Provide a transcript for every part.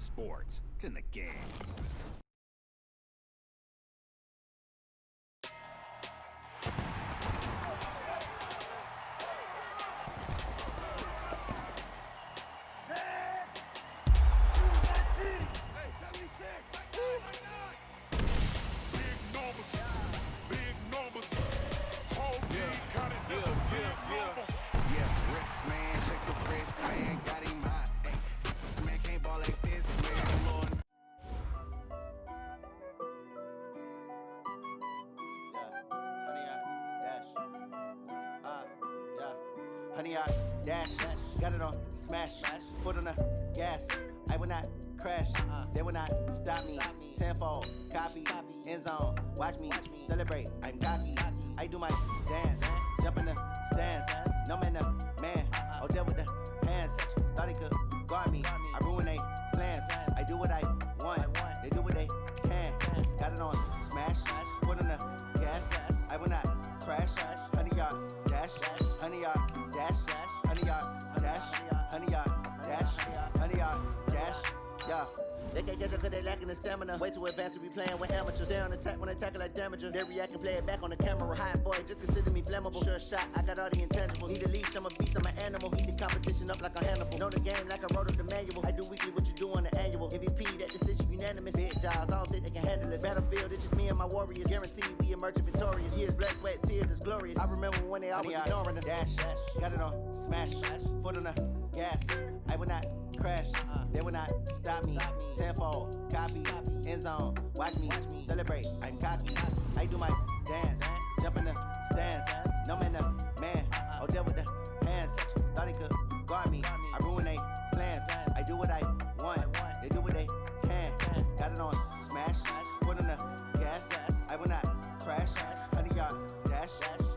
sports. It's in the game. Honey, I dash, got it on smash, foot on the gas. I will not crash, they will not stop me. Tenfold, copy, end zone, watch me celebrate. I'm cocky, I do my dance, jump in the stands. No man, the man, oh there with the hands. Thought he could guard me, I ruin they plans. I do what I want, they do what they can. Got it on smash, foot on the gas. I will not crash, honey, y'all dash, honey, y'all dash, honey, y'all dash, honey, y'all dash, honey, y'all dash, yeah. They can't catch up cause they lacking the stamina. Way too advanced to be playing with amateurs. They on attack when they tackle like damager. They react and play it back on the camera. Hot boy, just consider me flammable. Sure shot, I got all the intangibles. Need a leash, I'm a beast, I'm an animal. Eat the competition up like a Hannibal. Know the game like I wrote up the manual. I do weekly what you do on the annual. MVP, that decision unanimous. Big dogs, I don't think they can handle it. Battlefield, it's just me and my warriors. Guaranteed we emerge victorious. Years, blood, sweat, tears, is glorious. I remember when they always ignoring us. Dash, got it on smash, foot on the gas. I will not crash, they will not stop me. Tenfold, copy, end zone, watch me celebrate. I'm cocky, I do my dance, jump in the stands. No man, the man, oh there with the hands. Thought he could guard me, I ruin they plans. I do what I want, they do what they can. Got it on smash, foot on the gas. I will not crash, honey y'all dash,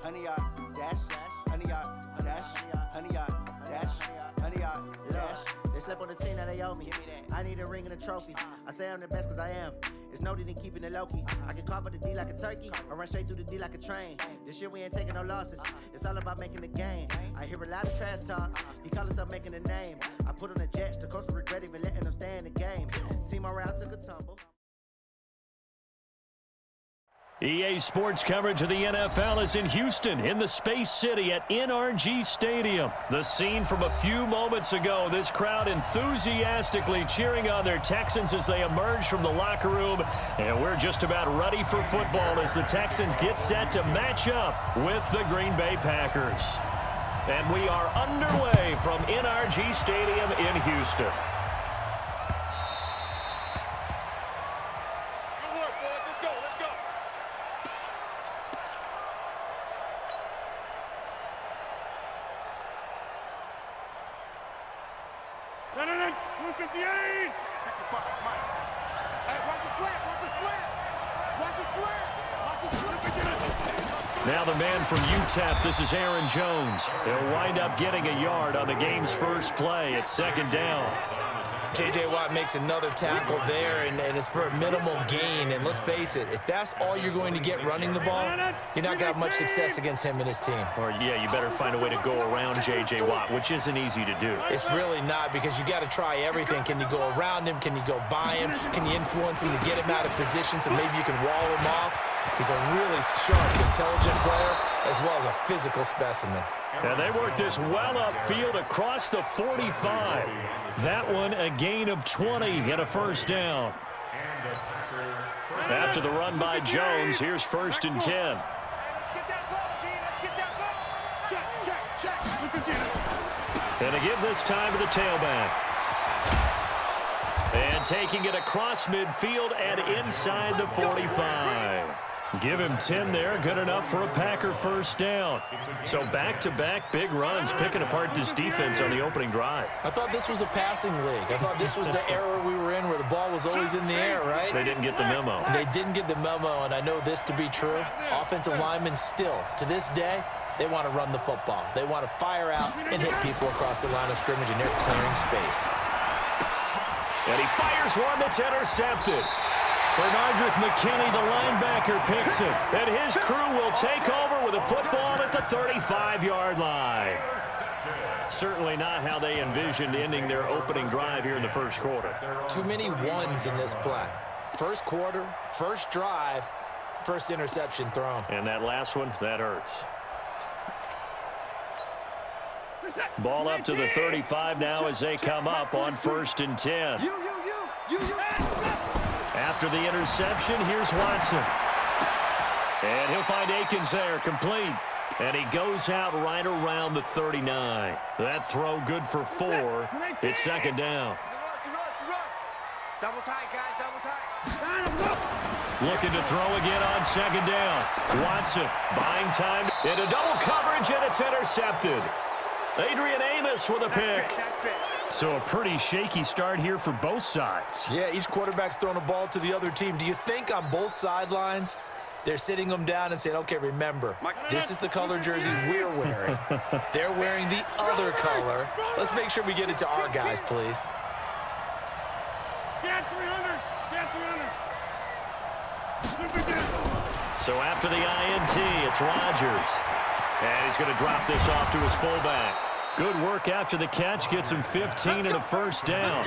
honey y'all dash, honey y'all dash, honey y'all dash, honey y'all dash. They slept on the team that they owe me. I need a ring and a trophy. I say I'm the best cause I am. It's no need in keeping it low-key. I can carve up the D like a turkey or run straight through the D like a train. This year we ain't taking no losses. It's all about making the game. I hear a lot of trash talk. He call himself making a name. I put on the Jets. The coach will regret even letting them stay in the game. Team morale took a tumble. EA Sports coverage of the NFL is in Houston, in the Space City at NRG Stadium. The scene from a few moments ago, this crowd enthusiastically cheering on their Texans as they emerge from the locker room. And we're just about ready for football as the Texans get set to match up with the Green Bay Packers. And we are underway from NRG Stadium in Houston. Now the man from UTEP, this is Aaron Jones. He'll wind up getting a yard on the game's first play. It's second down. J.J. Watt makes another tackle there, and it's for a minimal gain. And let's face it, if that's all you're going to get running the ball, you're not going to have much success against him and his team. Or, yeah, you better find a way to go around J.J. Watt, which isn't easy to do. It's really not, because you got to try everything. Can you go around him? Can you go by him? Can you influence him to get him out of position so maybe you can wall him off? He's a really sharp, intelligent player, as well as a physical specimen. And they work this well upfield across the 45. That one a gain of 20 and a first down. After the run by Jones, here's 1st and 10. And a give this time to the tailback. And taking it across midfield and inside the 45. Give him 10 there, good enough for a Packer first down. So back-to-back big runs, picking apart this defense on the opening drive. I thought this was a passing league. I thought this was the era we were in where the ball was always in the air, right? They didn't get the memo. They didn't get the memo, and I know this to be true. Offensive linemen still, to this day, they want to run the football. They want to fire out and hit people across the line of scrimmage, and they're clearing space. And he fires one that's intercepted. Bernardrick McKinney, the linebacker, picks it. And his crew will take over with a football at the 35-yard line. Certainly not how they envisioned ending their opening drive here in the first quarter. Too many ones in this play. First quarter, first drive, first interception thrown. And that last one, that hurts. Ball up to the 35 now as they come up on 1st and 10. After the interception, here's Watson. And he'll find Akins there, complete. And he goes out right around the 39. That throw good for 4. It's 2nd down. Double tight, guys, double tight. Looking to throw again on 2nd down. Watson buying time into double coverage, and it's intercepted. Adrian Amos with a pick. So a pretty shaky start here for both sides. Yeah, each quarterback's throwing a ball to the other team. Do you think on both sidelines they're sitting them down and saying, okay, remember, this is the color jersey we're wearing. They're wearing the other color. Let's make sure we get it to our guys, please. So after the INT, it's Rodgers. And he's going to drop this off to his fullback. Good work after the catch. Gets him 15 and a 1st down.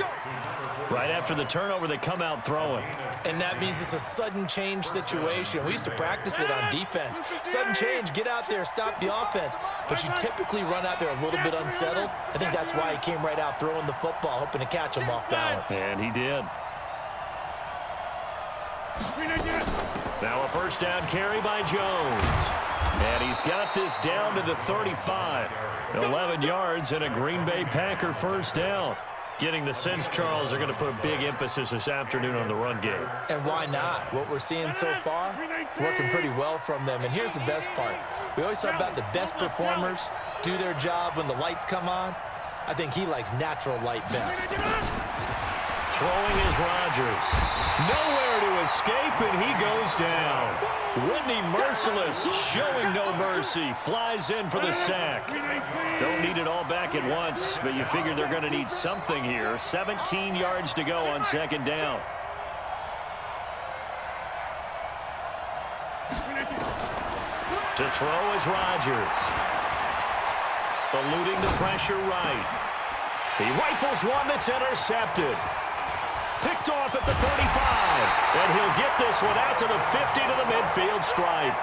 Right after the turnover, they come out throwing. And that means it's a sudden change situation. We used to practice it on defense. Sudden change, get out there, stop the offense. But you typically run out there a little bit unsettled. I think that's why he came right out throwing the football, hoping to catch him off balance. And he did. Now a 1st down carry by Jones. And he's got this down to the 35. 11 yards and a Green Bay Packer 1st down. Getting the sense, Charles, they're going to put a big emphasis this afternoon on the run game. And why not? What we're seeing so far, working pretty well from them. And here's the best part. We always talk about the best performers do their job when the lights come on. I think he likes natural light best. Throwing is Rodgers. Nowhere to escape, and he goes down. Whitney Merciless, showing no mercy, flies in for the sack. Don't need it all back at once, but you figure they're going to need something here. 17 yards to go on 2nd down. To throw is Rodgers. Eluding the pressure right. He rifles one that's intercepted. Picked off at the 35. And he'll get this one out to the 50 to the midfield stripe.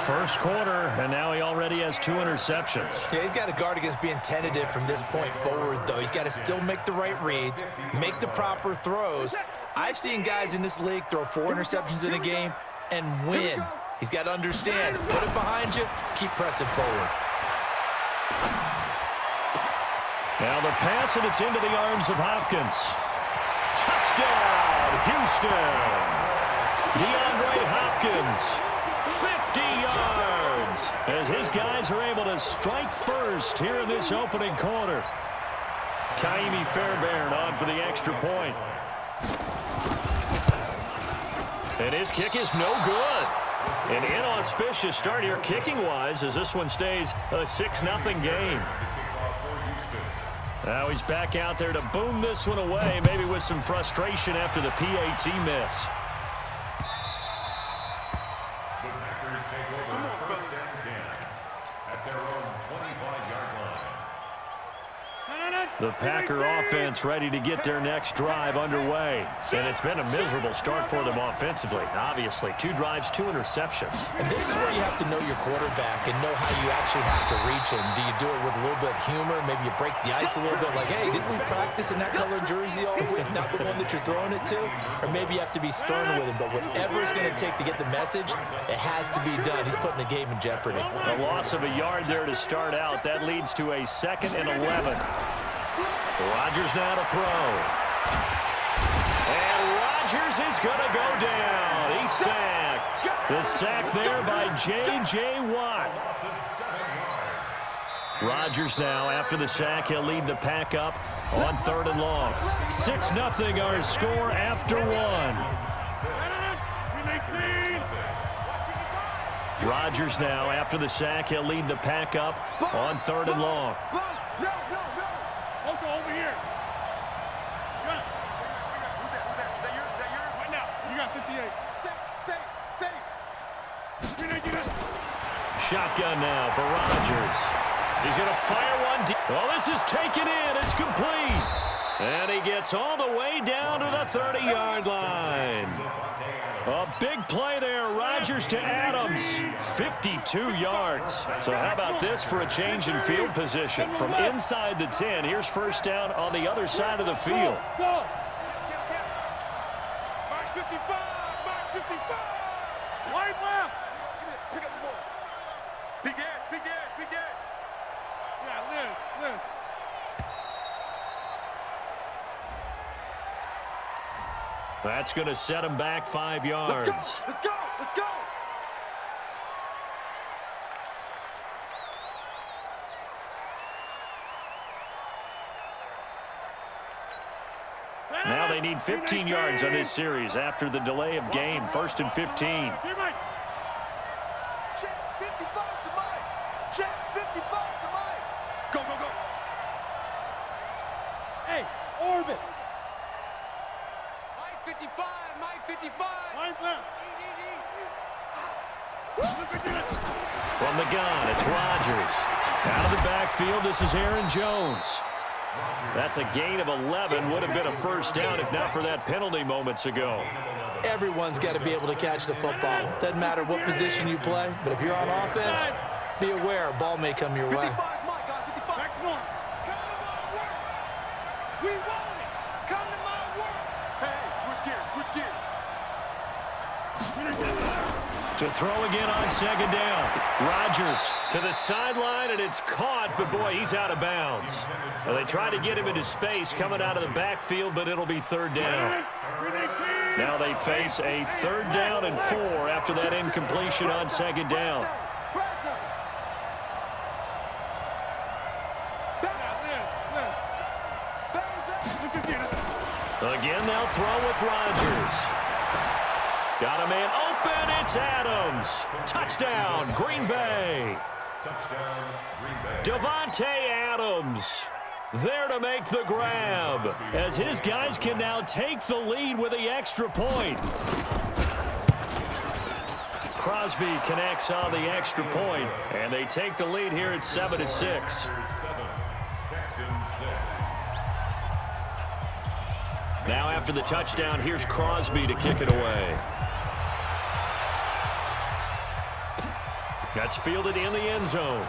First quarter, and now he already has 2 interceptions. Yeah, he's got to guard against being tentative from this point forward, though. He's got to still make the right reads, make the proper throws. I've seen guys in this league throw 4 interceptions in a game and win. He's got to understand, put it behind you, keep pressing forward. Now the pass, and it's into the arms of Hopkins. Touchdown, Houston. DeAndre Hopkins, 50 yards, as his guys are able to strike first here in this opening quarter. Kaimi Fairbairn on for the extra point. And his kick is no good. An inauspicious start here kicking-wise as this one stays a 6-0 game. Now he's back out there to boom this one away, maybe with some frustration after the PAT miss. The Packers take over first down 10 at their own 25-yard line. The Packer offense ready to get their next drive underway. And it's been a miserable start for them offensively. Obviously, 2 drives, 2 interceptions. And this is where you have to know your quarterback and know how you actually have to reach him. Do you do it with a little bit of humor? Maybe you break the ice a little bit like, hey, didn't we practice in that color jersey all week, not the one that you're throwing it to? Or maybe you have to be stern with him. But whatever it's going to take to get the message, it has to be done. He's putting the game in jeopardy. A loss of a yard there to start out. That leads to a 2nd and 11. Rodgers now to throw. And Rodgers is going to go down. He's sacked. The sack there by J.J. Watt. Rodgers now, after the sack, he'll lead the pack up on 3rd and long. 6-0 our score after 1. Rodgers now, after the sack, he'll lead the pack up on 3rd and long. Over here. Gun. Who's that? Is that yours? Right now. You got 58. Safe. Shotgun now for Rodgers. He's going to fire one deep. Well, this is taken in. It's complete. And he gets all the way down to the 30-yard line. A big play there. Rodgers to Adams. 52 yards. So how about this for a change in field position? From inside the 10, here's first down on the other side of the field. Mark 55. Mark 55. Wide left. Pick up the ball. Big Ed. Big Ed. Big Ed. Yeah, Liz. That's going to set him back 5 yards. Let's go. Let's go. Now they need 15 yards on this series after the delay of game. 1st and 15. Check 55 to Mike. Check 55 to Mike. Go. Hey, orbit. Mike 55. Mike 55. Mike left. From the gun, it's Rodgers. Out of the backfield, this is Aaron Jones. That's a gain of 11. Would have been a first down if not for that penalty moments ago. Everyone's got to be able to catch the football. Doesn't matter what position you play, but if you're on offense, be aware a ball may come your way. 55, Mike, 55. Back to one. Come to my work. We want it. Come to my work. Hey, switch gears. To throw again on second down. Rodgers to the sideline, and it's caught, but boy, he's out of bounds. Well, they try to get him into space coming out of the backfield, but it'll be third down. Now they face a 3rd down and 4 after that incompletion on second down. Again, they'll throw with Rodgers. Got a man open. It's Adams. Touchdown, Green Bay. Touchdown, Green Bay. Davante Adams there to make the grab, as his guys can now take the lead with the extra point. Crosby connects on the extra point, and they take the lead here at 7-6. 7, Texans 6. Now after the touchdown, here's Crosby to kick it away. That's fielded in the end zone.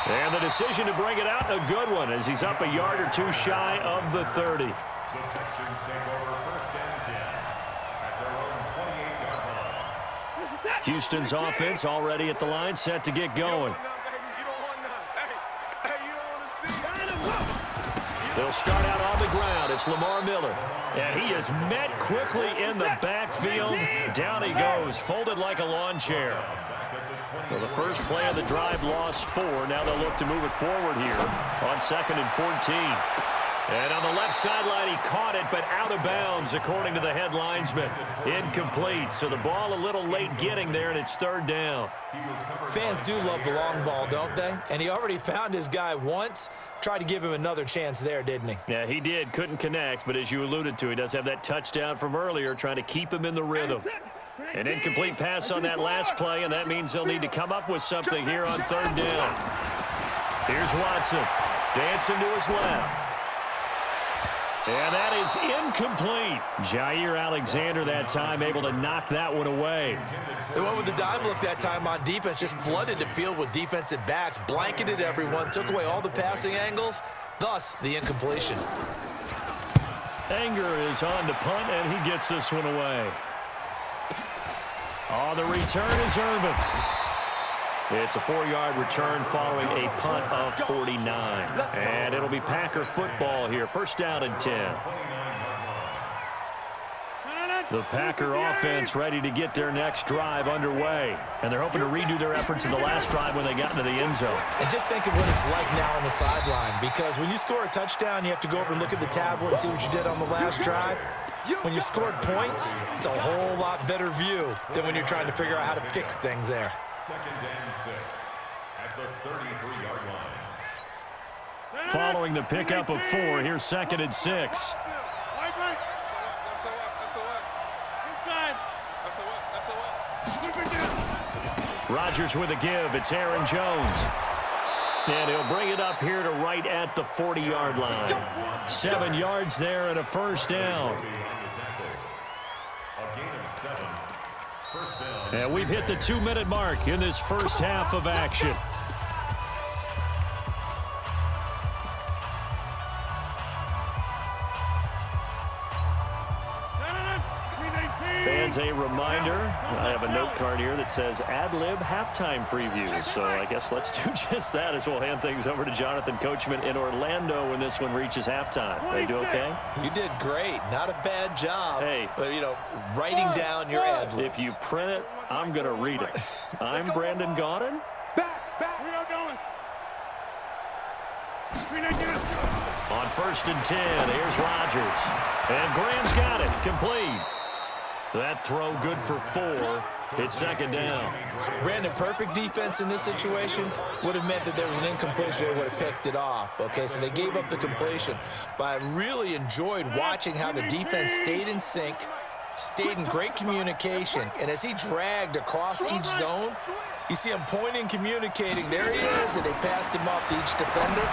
And the decision to bring it out, a good one, as he's up a yard or two shy of the 30. The Texans take over 1st and 10 at their own 28-yard line. Houston's offense already at the line, set to get going. They'll start out on the ground. It's Lamar Miller. And he is met quickly in the backfield. Down he goes, folded like a lawn chair. Well, the first play of the drive lost 4. Now they'll look to move it forward here on 2nd and 14. And on the left sideline, he caught it, but out of bounds, according to the head linesman. Incomplete. So the ball a little late getting there, and it's 3rd down. Fans do love the long ball, don't they? And he already found his guy once. Tried to give him another chance there, didn't he? Yeah, he did. Couldn't connect, but as you alluded to, he does have that touchdown from earlier, trying to keep him in the rhythm. An incomplete pass on that last play, and that means they'll need to come up with something here on 3rd down. Here's Watson, dancing to his left. And that is incomplete. Jair Alexander that time able to knock that one away. They went with the dime look that time on defense, just flooded the field with defensive backs, blanketed everyone, took away all the passing angles, thus the incompletion. Anger is on to punt, and he gets this one away. On the return is Irvin. It's a 4-yard return following a punt of 49. And it'll be Packer football here. 1st down and 10. The Packer offense ready to get their next drive underway. And they're hoping to redo their efforts in the last drive when they got into the end zone. And just think of what it's like now on the sideline, because when you score a touchdown, you have to go over and look at the tablet and see what you did on the last drive. When you scored points, it's a whole lot better view than when you're trying to figure out how to fix things there. 2nd and 6 at the 33-yard line. Following the pickup of 4, here's 2nd and 6. Rodgers with a give. It's Aaron Jones. And he'll bring it up here to right at the 40-yard line. 7 yards there and a first down. And we've hit the 2-minute mark in this first half of action. Fans, a reminder, I have a note card here that says ad-lib halftime preview. So I guess let's do just that as we'll hand things over to Jonathan Coachman in Orlando when this one reaches halftime. They do okay? You did great. Not a bad job. Hey. But, writing down your ad-libs. If you print it, I'm going to read it. I'm Brandon Gaudin. Back. We are going. On 1st and 10, here's Rodgers. And Graham's got it. Complete. That throw good for 4. It's second down. Brandon, perfect defense in this situation would have meant that there was an incompletion. They would have picked it off. Okay, so they gave up the completion. But I really enjoyed watching how the defense stayed in sync, stayed in great communication. And as he dragged across each zone, you see him pointing, communicating. There he is, and they passed him off to each defender.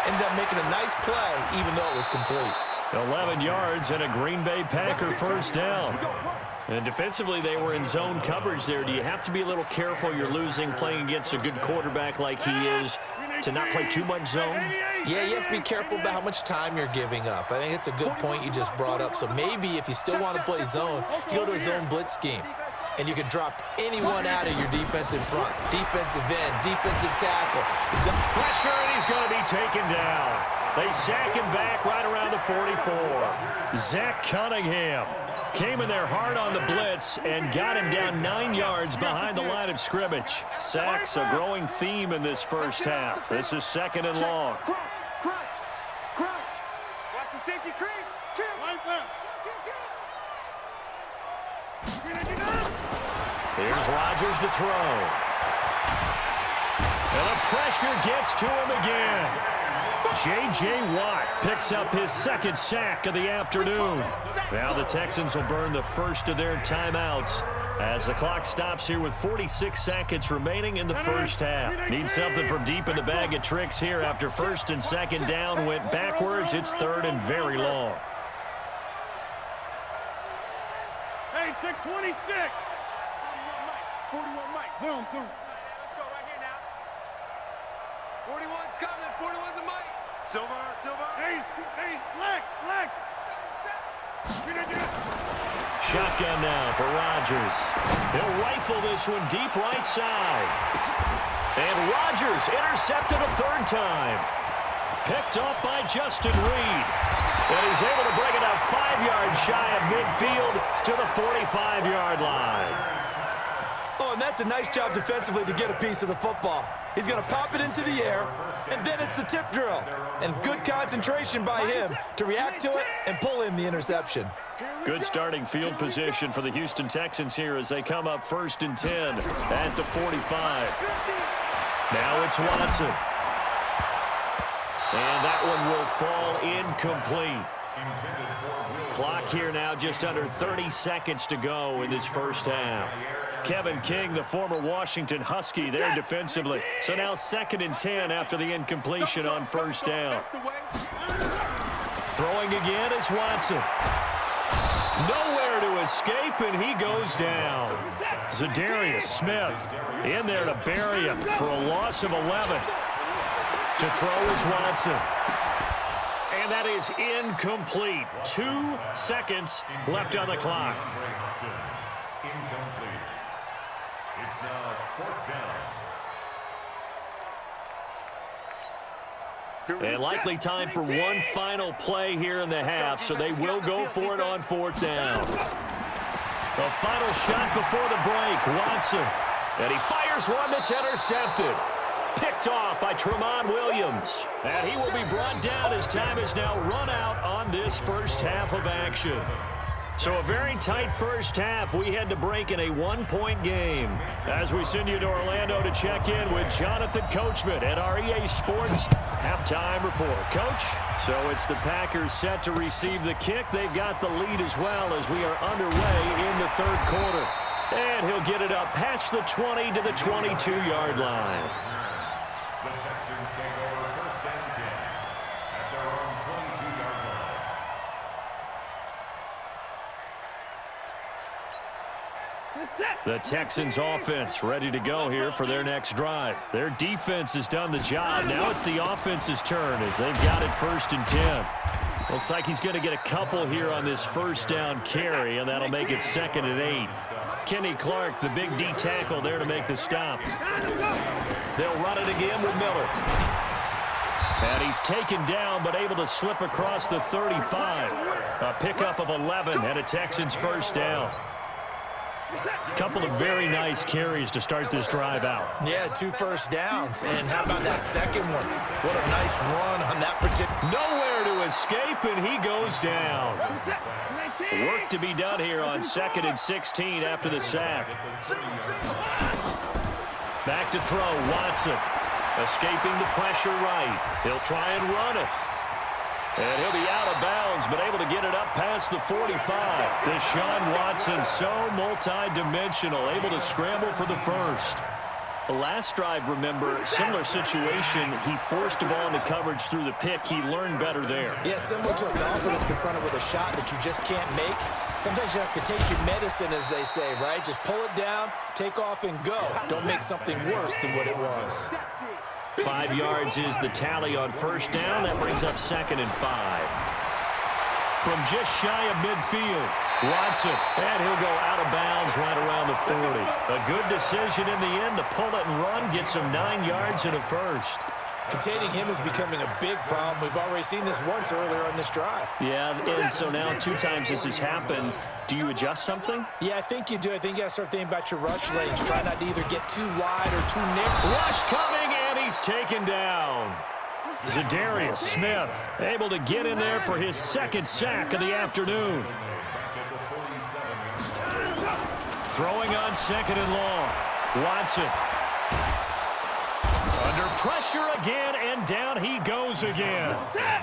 Ended up making a nice play, even though it was complete. 11 yards and a Green Bay Packer first down. And defensively, they were in zone coverage there. Do you have to be a little careful you're losing playing against a good quarterback like he is to not play too much zone? Yeah, you have to be careful about how much time you're giving up. I think it's a good point you just brought up. So maybe if you still want to play zone, you go to a zone blitz scheme. And you can drop anyone out of your defensive front. Defensive end, defensive tackle. Pressure, and he's going to be taken down. They sack him back right around the 44. Zach Cunningham came in there hard on the blitz and got him down 9 yards behind the line of scrimmage. Sacks a growing theme in this first half. This is 2nd and long. Watch the safety creep. Here's Rodgers to throw. And the pressure gets to him again. J.J. Watt picks up his 2nd sack of the afternoon. Now the Texans will burn the first of their timeouts as the clock stops here with 46 seconds remaining in the first half. Need something from deep in the bag of tricks here after 1st and 2nd down went backwards. It's 3rd and very long. Hey, check 26. 41 Mike. Boom. Let's go right here now. 41's coming. 41's a Mike. Silver. Hey, Lex. Shotgun now for Rodgers. He'll rifle this one deep right side. And Rodgers intercepted a 3rd time. Picked up by Justin Reed. And he's able to bring it out 5 yards shy of midfield to the 45-yard line. Oh, and that's a nice job defensively to get a piece of the football. He's going to pop it into the air, and then it's the tip drill. And good concentration by him to react to it and pull in the interception. Good starting field position for the Houston Texans here as they come up 1st and 10 at the 45. Now it's Watson. And that one will fall incomplete. Clock here now just under 30 seconds to go in this first half. Kevin King, the former Washington Husky, there defensively. So now 2nd and 10 after the incompletion on 1st down. Throwing again is Watson. Nowhere to escape, and he goes down. Zadarius Smith in there to bury him for a loss of 11. To throw is Watson. And that is incomplete. 2 seconds left on the clock. Incomplete. It's now 4th down. And likely time for one final play here in the half, so they will go for it on 4th down. The final shot before the break, Watson. And he fires one that's intercepted. Picked off by Tramon Williams. And he will be brought down as time is now run out on this first half of action. So a very tight first half. We had to break in a 1-point game. As we send you to Orlando to check in with Jonathan Coachman at our EA Sports Halftime Report. Coach, so it's the Packers set to receive the kick. They've got the lead as well as we are underway in the 3rd quarter. And he'll get it up past the 20 to the 22-yard line. The Texans take over first and 10 at their own 22-yard line. The Texans offense ready to go here for their next drive. Their defense has done the job. Now it's the offense's turn as they've got it first and 10. Looks like he's going to get a couple here on this first down carry, and that'll make it second and 8. Kenny Clark, the big D tackle there to make the stop. They'll run it again with Miller. And he's taken down but able to slip across the 35. A pickup of 11 and a Texans first down. Couple of very nice carries to start this drive out. Yeah, 2 first downs. And how about that second one? What a nice run on that particular. Nowhere to escape, and he goes down. Work to be done here on second and 16 after the sack. Back to throw, Watson. Escaping the pressure right. He'll try and run it. And he'll be out of bounds, but able to get it up past the 45. Deshaun Watson, so multi-dimensional, able to scramble for the first. The last drive, remember, similar situation. He forced a ball into coverage through the pick. He learned better there. Yeah, similar to a golfer that's confronted with a shot that you just can't make. Sometimes you have to take your medicine, as they say, right? Just pull it down, take off, and go. Don't make something worse than what it was. 5 yards is the tally on first down. That brings up second and 5. From just shy of midfield, Watson, and he'll go out of bounds right around the 40. A good decision in the end to pull it and run, gets him 9 yards and a first. Containing him is becoming a big problem. We've already seen this once earlier on this drive. Yeah, and so now 2 times this has happened. Do you adjust something? Yeah, I think you do. I think you got to start thinking about your rush lanes. Try not to either get too wide or too narrow. Rush coming, and he's taken down. Zadarius Smith able to get in there for his second sack of the afternoon. Throwing on second and long. Watson. Under pressure again, and down he goes again.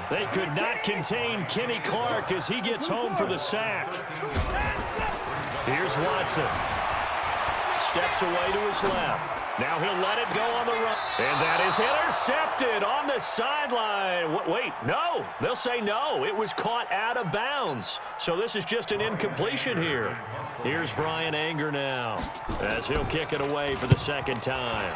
They could not contain Kenny Clark as he gets home for the sack. Here's Watson. Steps away to his left. Now he'll let it go on the run. And that is intercepted on the sideline. Wait, no. They'll say no. It was caught out of bounds. So this is just an incompletion here. Here's Brian Anger now as he'll kick it away for the second time.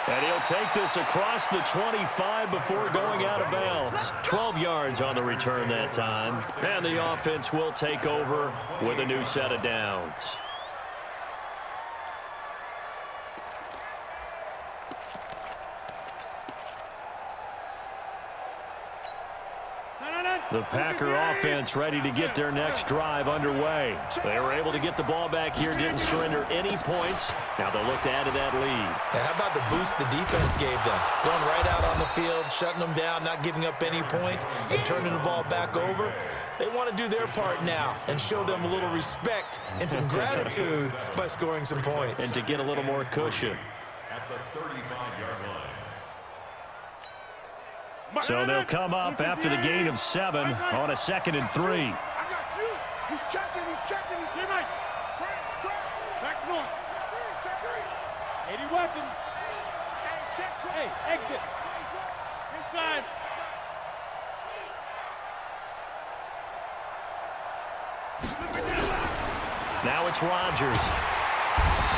And he'll take this across the 25 before going out of bounds. 12 yards on the return that time. And the offense will take over with a new set of downs. The Packer offense ready to get their next drive underway. They were able to get the ball back here, didn't surrender any points. Now they'll look to add to that lead. How about the boost the defense gave them? Going right out on the field, shutting them down, not giving up any points, and turning the ball back over. They want to do their part now and show them a little respect and some gratitude by scoring some points. And to get a little more cushion. At the 35-yard line. So they'll come up after the gain of 7 on a second and 3. I got you. He's checking. He's here, Mike. Back north. Check 3. 80 weapon. Check 3. Hey, exit. Inside. Now it's Rodgers.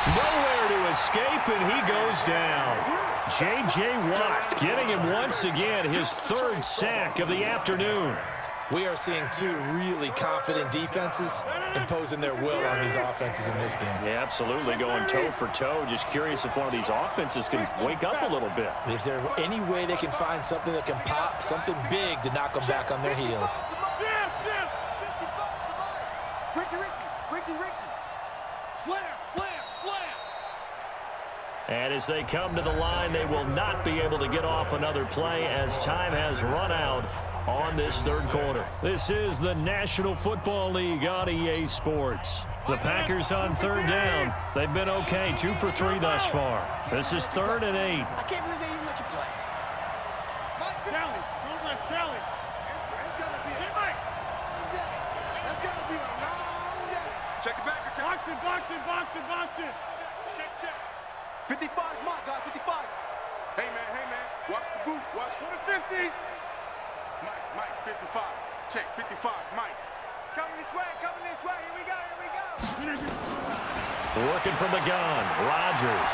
Nowhere to escape, and he goes down. J.J. Watt getting him once again his 3rd sack of the afternoon. We are seeing 2 really confident defenses imposing their will on these offenses in this game. Yeah, absolutely, going toe for toe. Just curious if one of these offenses can wake up a little bit. Is there any way they can find something that can pop, something big to knock them back on their heels? Ricky. Slam. And as they come to the line, they will not be able to get off another play as time has run out on this 3rd quarter. This is the National Football League on EA Sports. The Packers on 3rd down. They've been okay, 2 for 3 thus far. This is 3rd and 8. I can't believe they even let you play. Kelly. That's gotta be a long day. Check it back. Box it. Check. 55, mark, guys, 55. Hey, man. Watch the boot. Watch for the 50. Mike, 55. Check, 55, Mike. It's coming this way. Here we go. Working from the gun, Rodgers.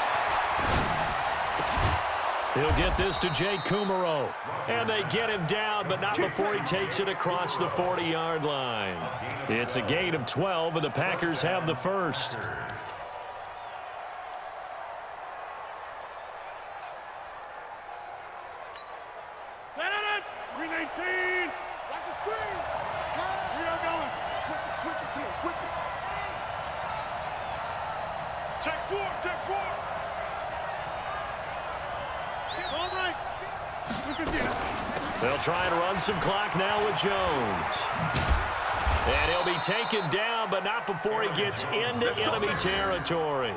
He'll get this to Jay Kumaro. And they get him down, but not before he takes it across the 40-yard line. It's a gain of 12, and the Packers have the first. 319. Watch the screen. We are going. Switch it, Ken. Switch it. Check four. All right. They'll try and run some clock now with Jones. And he'll be taken down, but not before he gets into enemy territory.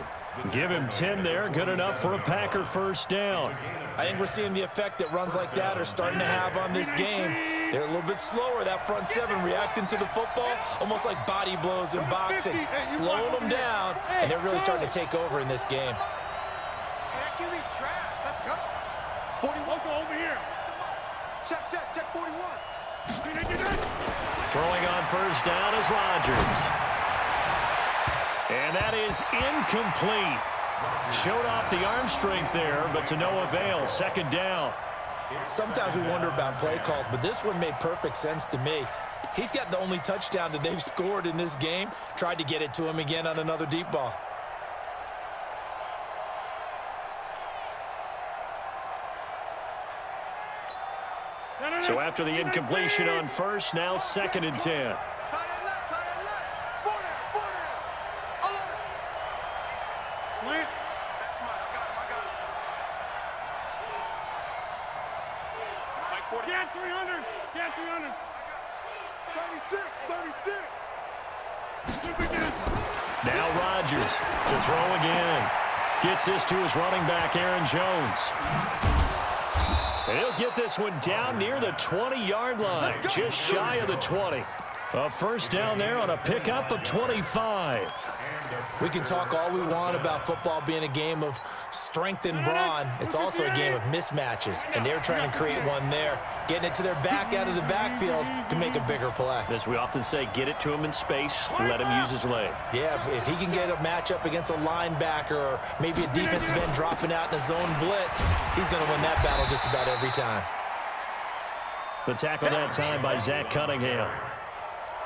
Give him 10 there, good enough for a Packer first down. I think we're seeing the effect that runs like that are starting to have on this game. They're a little bit slower, that front seven, reacting to the football, almost like body blows in boxing, slowing them down, and they're really starting to take over in this game. That QB's trash. Let's go. 41 over here. Check 41. Throwing on first down is Rodgers. And that is incomplete. Showed off the arm strength there, but to no avail. Second down. Sometimes we wonder about play calls, but this one made perfect sense to me. He's got the only touchdown that they've scored in this game. Tried to get it to him again on another deep ball. So after the incompletion on first, now 2nd and 10. Get 300. 36. Now Rodgers to throw again. Gets this to his running back, Aaron Jones. And he'll get this one down near the 20-yard line, just shy of the 20. A first down there on a pickup of 25. We can talk all we want about football being a game of strength and brawn. It's also a game of mismatches, and they're trying to create one there, getting it to their back out of the backfield to make a bigger play. As we often say, get it to him in space, let him use his leg. Yeah, if he can get a matchup against a linebacker or maybe a defensive end dropping out in a zone blitz, he's going to win that battle just about every time. The tackle that time by Zach Cunningham.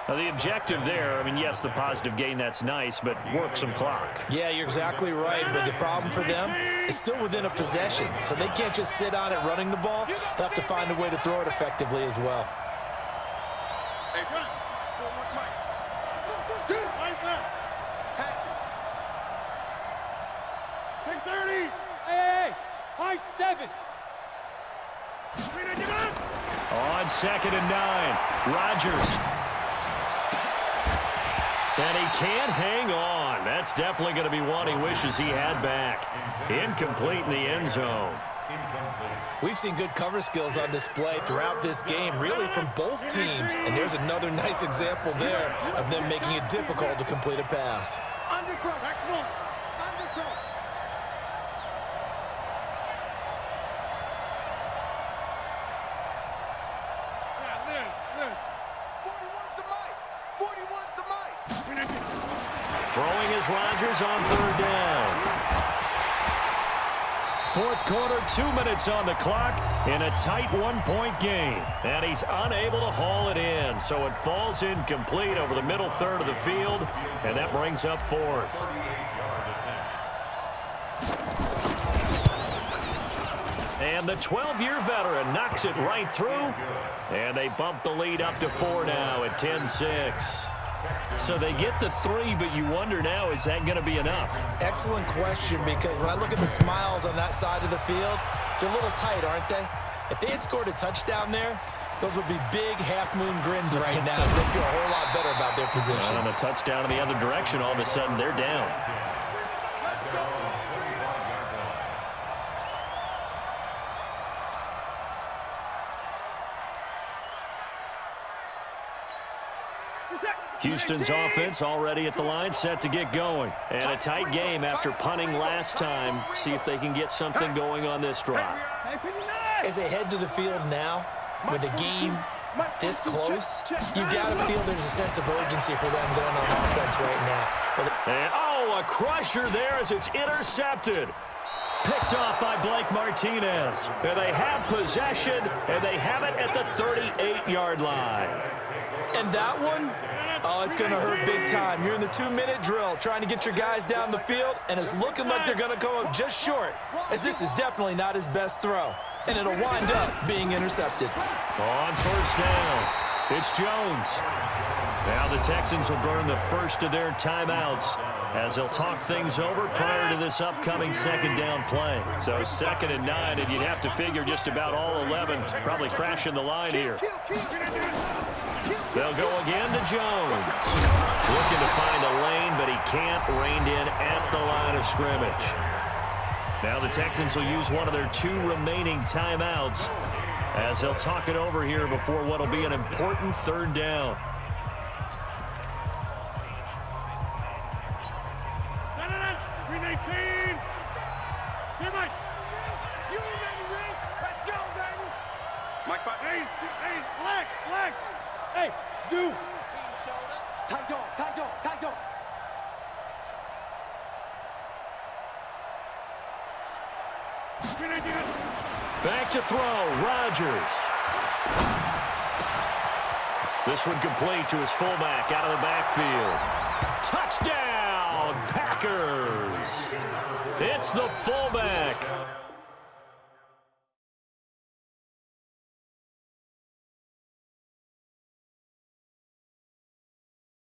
Now, the objective there, I mean, yes, the positive gain, that's nice, but work some clock. Yeah, you're exactly right, but the problem for them is still within a possession, so they can't just sit on it running the ball. They'll have to find a way to throw it effectively as well. Hey, run. Mike. 630. Hey. High 7. On 2nd and 9, Rodgers. And he can't hang on. That's definitely going to be one he wishes he had back. Incomplete in the end zone. We've seen good cover skills on display throughout this game, really from both teams. And there's another nice example there of them making it difficult to complete a pass. Throwing is Rodgers on 3rd down. 4th quarter, 2 minutes on the clock in a tight 1-point game. And he's unable to haul it in, so it falls incomplete over the middle third of the field, and that brings up 4th. And the 12-year veteran knocks it right through, and they bump the lead up to 4 now at 10-6. So they get the 3, but you wonder now, is that going to be enough? Excellent question, because when I look at the smiles on that side of the field, they're a little tight, aren't they? If they had scored a touchdown there, those would be big half-moon grins right now. They feel a whole lot better about their position. And a touchdown in the other direction, all of a sudden they're down. Houston's offense already at the line, set to get going. And a tight game after punting last time. See if they can get something going on this drive. As they head to the field now, with the game this close, you've got to feel there's a sense of urgency for them going on offense right now. And, oh, a crusher there as it's intercepted. Picked off by Blake Martinez. And they have possession, and they have it at the 38-yard line. And that one, oh, it's going to hurt big time. You're in the 2-minute drill trying to get your guys down the field, and it's looking like they're going to come up just short, as this is definitely not his best throw. And it'll wind up being intercepted. On first down, it's Jones. Now the Texans will burn the first of their timeouts as they'll talk things over prior to this upcoming second down play. So 2nd and 9, and you'd have to figure just about all 11 probably crashing the line here. They'll go again to Jones. Looking to find a lane, but he can't. Reined in at the line of scrimmage. Now the Texans will use one of their 2 remaining timeouts as they'll talk it over here before what will be an important 3rd down. Hey, do. Tight on, tight on, tight on. Back to throw, Rodgers. This one complete to his fullback out of the backfield. Touchdown, Packers. It's the fullback.